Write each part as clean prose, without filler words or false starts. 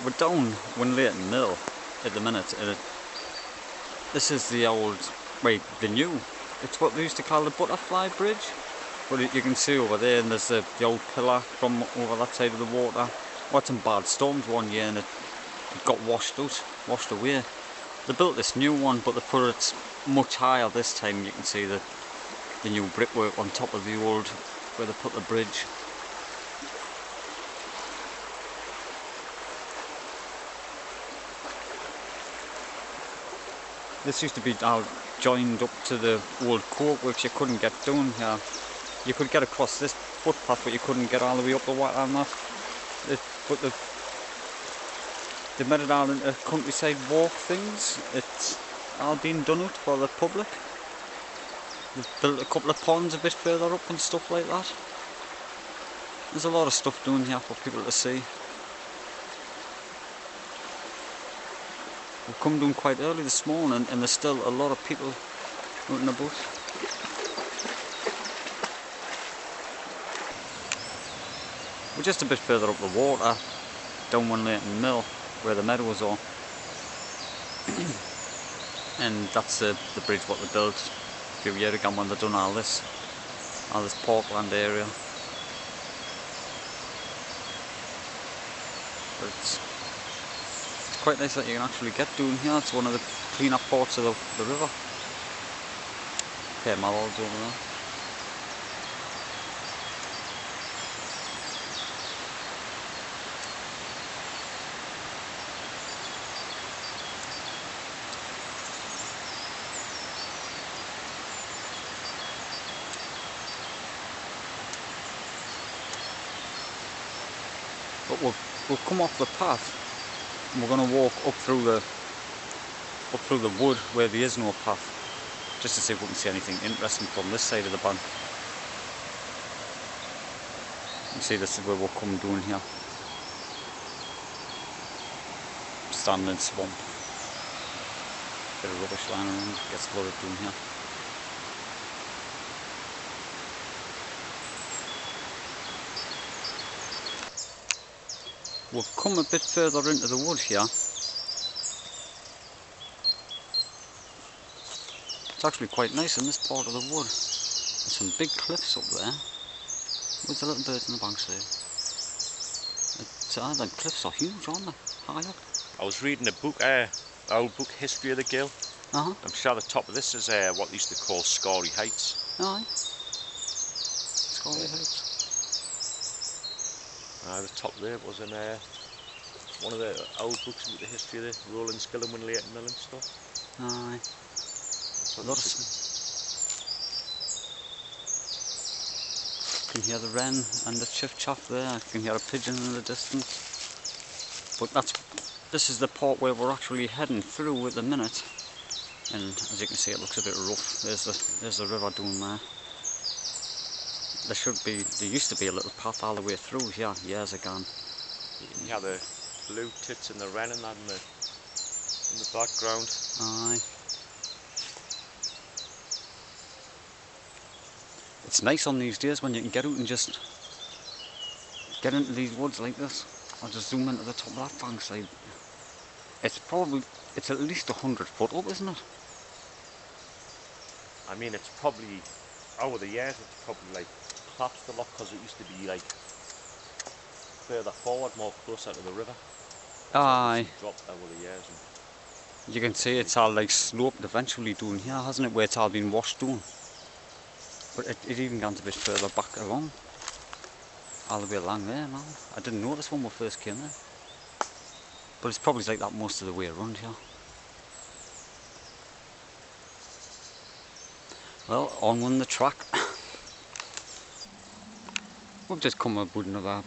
We're down Winlaton Mill at the minute, and this is the old, wait, the new, it's what they used to call the butterfly bridge. But you can see over there, and there's the old pillar from over that side of the water. We had some bad storms one year and it got washed away. They built this new one, but they put it much higher this time. You can see the new brickwork on top of the old, where they put the bridge. This used to be joined up to the old coke works. You couldn't get down here. You could get across this footpath, but you couldn't get all the way up the water and that. But they made it all into countryside walk things. It's all been done out for the public. They've built a couple of ponds a bit further up and stuff like that. There's a lot of stuff down here for people to see. We've come down quite early this morning and there's still a lot of people out and about. We're just a bit further up the water, down Winlaton Mill, where the meadows are. And that's the bridge what they built a few years ago when they done all this parkland area. But it's quite nice that you can actually get down here. It's one of the cleaner parts of the river. Okay, Mallows over there. But we'll come off the path and we're going to walk up through the wood where there is no path, just to see if we can see anything interesting from this side of the bank. You see, this is where we'll come down here. Standing swamp. Bit of rubbish lying around, gets flooded down here. We've come a bit further into the wood here. It's actually quite nice in this part of the wood. There's some big cliffs up there with the little birds in the bankside. The cliffs are huge, aren't they? High up. I was reading a book, old book, History of the Gill. I'm sure the top of this is what they used to call Scory Heights. Aye. Scory Heights. The top there was in one of the old books about the history of the rolling Skill and Winlaton Mill and stuff. Aye. A lot of... You can hear the wren and the chiff-chaff there. I can hear a pigeon in the distance. But this is the part where we're actually heading through at the minute. And as you can see, it looks a bit rough. There's the river down there. There used to be a little path all the way through here years ago. You can hear the blue tits and the wren and that in the background. Aye. It's nice on these days when you can get out and just get into these woods like this. I'll just zoom into the top of that bankside. It's at least 100 foot up, isn't it? I mean, it's probably, over the years, it's probably like collapsed a lot because it used to be like further forward, more closer to the river. Aye. It's dropped over the years. You can see it's all like sloped eventually down here, hasn't it, where it's all been washed down. But it even gone a bit further back along. All the way along there, man. I didn't notice when we first came in. But it's probably like that most of the way around here. Well, on the track. We've just come about another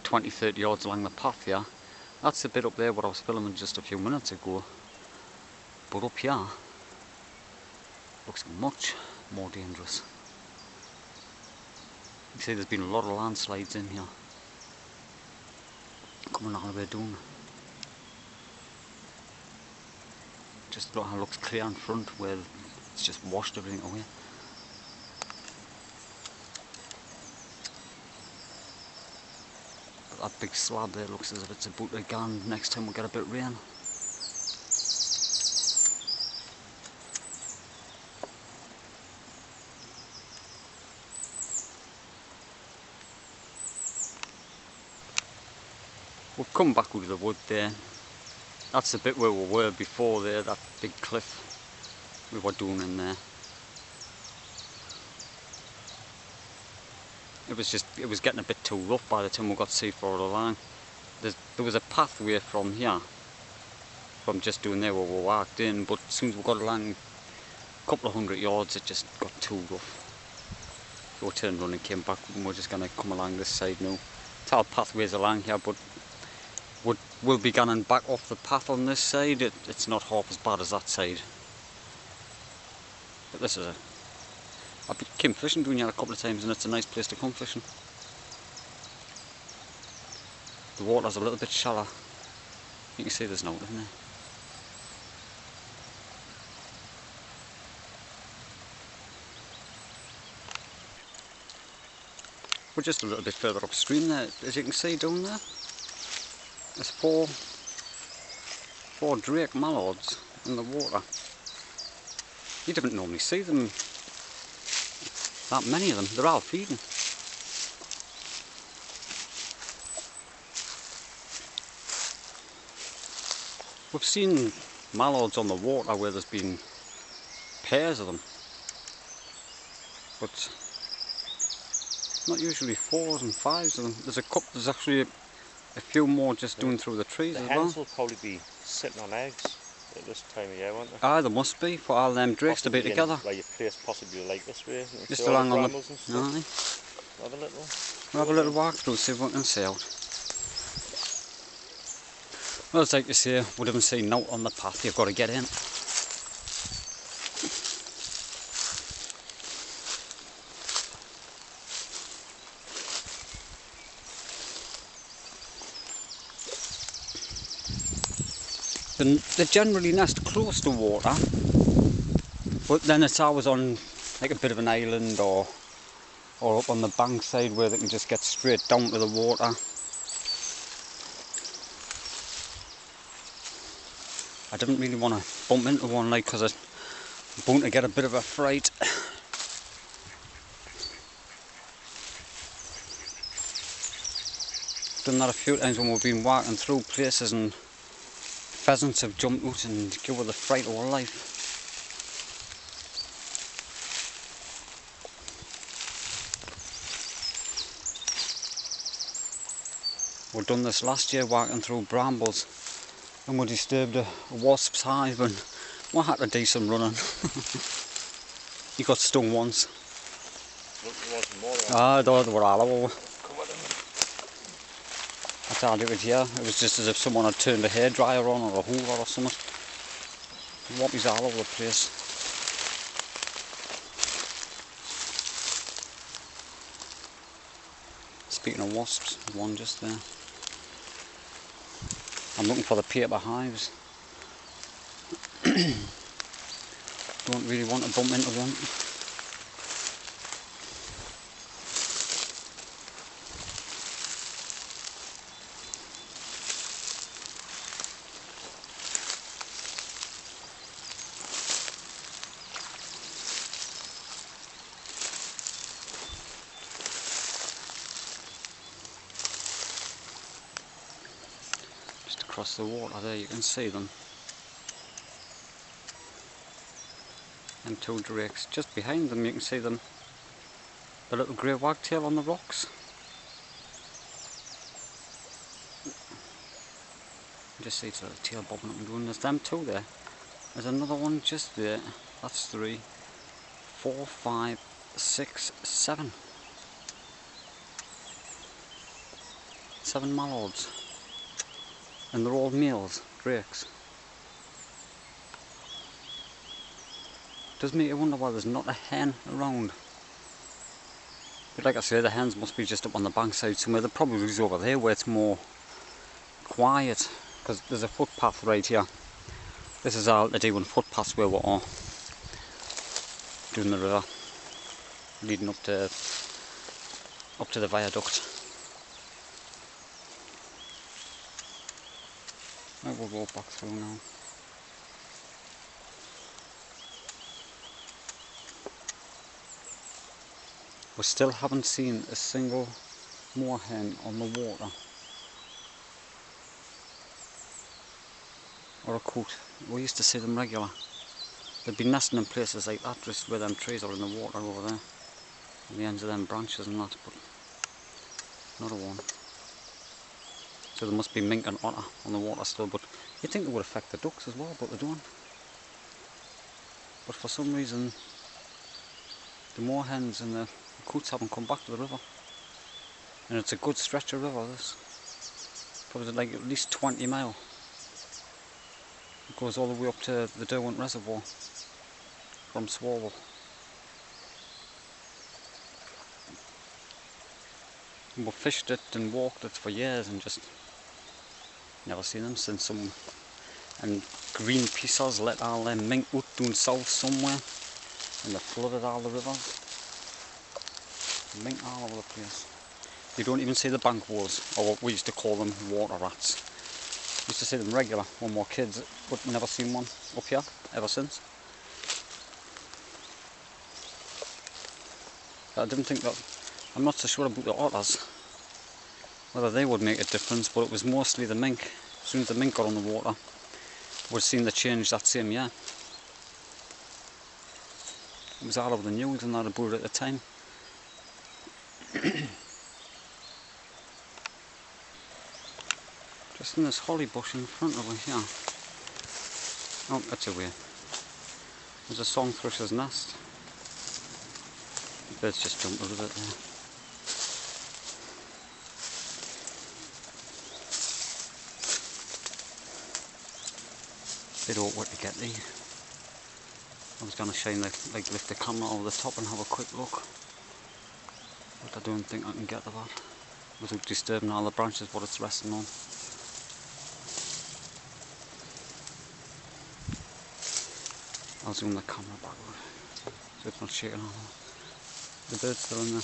20-30 yards along the path here. That's the bit up there what I was filming just a few minutes ago. But up here, looks much more dangerous. You see there's been a lot of landslides in here. Coming all the way down. Just look how it looks clear in front where it's just washed everything away. That big slab there looks as if it's about to go on. Next time we'll get a bit of rain. We've come back with the wood there. That's the bit where we were before there, that big cliff we were doing in there. It was getting a bit too rough by the time we got so far along. There was a pathway from here, from just doing there where we walked in, but as soon as we got along a couple of 100 yards it just got too rough. So we turned around and came back, and we're just going to come along this side now. It's our pathways along here, but we'll be going back off the path on this side. It's not half as bad as that side. But this is I came fishing down here a couple of times, and it's a nice place to come fishing. The water's a little bit shallow. You can see there's nothing in there. We're just a little bit further upstream there. As you can see down there, there's four drake mallards in the water. You don't normally see them, that many of them. They're all feeding. We've seen mallards on the water where there's been pairs of them, but not usually 4s and 5s of them. There's actually a few more just doing through the trees as well. The hens will probably be sitting on eggs at this time of year, won't they? Ah, there must be, for all them drakes to be together. Like your place possibly like this way. Just along on the... Aye. We'll have a little walk through, see if we can see out. Well, it's like you say, we haven't seen note on the path, you've got to get in. They generally nest close to water, but then it's always on like a bit of an island or up on the bank side where they can just get straight down to the water. I didn't really want to bump into one, like, because I'm bound to get a bit of a fright. Done that a few times when we've been walking through places and pheasants have jumped out and give us the fright of our life. We've done this last year walking through brambles, and we disturbed a wasp's hive, and we had to do some running. You got stung once. Ah, they were all over. That's all it was here. It was just as if someone had turned a hairdryer on or a hoover or something. Whoppies all over the place. Speaking of wasps, there's one just there. I'm looking for the paper hives. Don't really want to bump into one. Across the water there, you can see them. And two drakes. Just behind them you can see them, the little grey wagtail on the rocks. You just see its little tail bobbing up and doing. There's them two there. There's another one just there. That's 3, 4, 5, 6, 7. 7 mallards. And they're all males, drakes. Does make you wonder why there's not a hen around. But like I say, the hens must be just up on the bankside somewhere. They're probably over there where it's more quiet, because there's a footpath right here. This is our D1 footpath where we are doing the river, leading up to the viaduct. Right, we'll go back through now. We still haven't seen a single moorhen on the water. Or a coot. We used to see them regular. They'd be nesting in places like that, just where them trees are in the water over there. On the ends of them branches and that, but not a one. So there must be mink and otter on the water still, but you'd think it would affect the ducks as well, but they don't. But for some reason, the moorhens and the coots haven't come back to the river. And it's a good stretch of river, this. Probably like at least 20 mile. It goes all the way up to the Derwent Reservoir from Swalwell. We fished it and walked it for years and just never seen them since. And Greenpeace has let all them mink out down south somewhere, and they flooded all the rivers. Mink all over the place. You don't even see the bank wolves, or what we used to call them, water rats. We used to see them regular when we were kids, but never seen one up here ever since. I didn't think that. I'm not so sure about the otters, whether they would make a difference, but it was mostly the mink. As soon as the mink got on the water, we'd seen the change that same year. It was all over the news and that about it at the time. Just in this holly bush in front of us here. Oh, that's away. There's a songthrush's nest. The birds just jumped out of it there. Bit awkward to get these. I was going to shine lift the camera over the top and have a quick look, but I don't think I can get to that without disturbing all the branches what it's resting on. I'll zoom the camera backward so it's not shaking all over. The bird's still in there.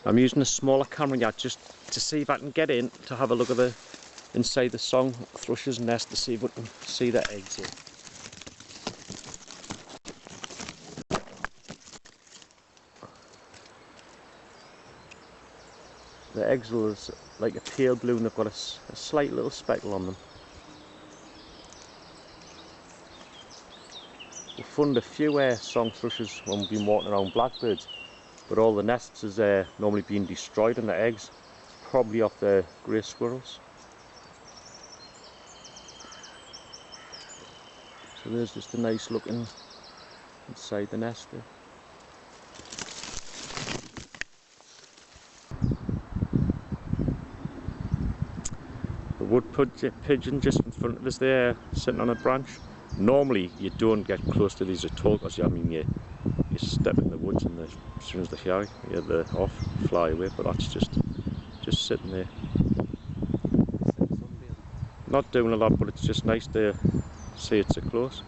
I'm using a smaller camera yet just to see if I can get in to have a look at the inside the songthrush's nest to see if we can see the eggs here. The eggs are like a pale blue and they've got a slight little speckle on them. We found a few songthrushes when we've been walking around blackbirds, but all the nests is normally being destroyed and the eggs probably off the grey squirrels. So there's just a nice looking inside the nest there. The wood pigeon just in front of us there, sitting on a branch. Normally you don't get close to these at all, because I mean you step in the woods and as soon as they hear you, they're off, fly away. But that's just sitting there, not doing a lot, but it's just nice to see it's so close.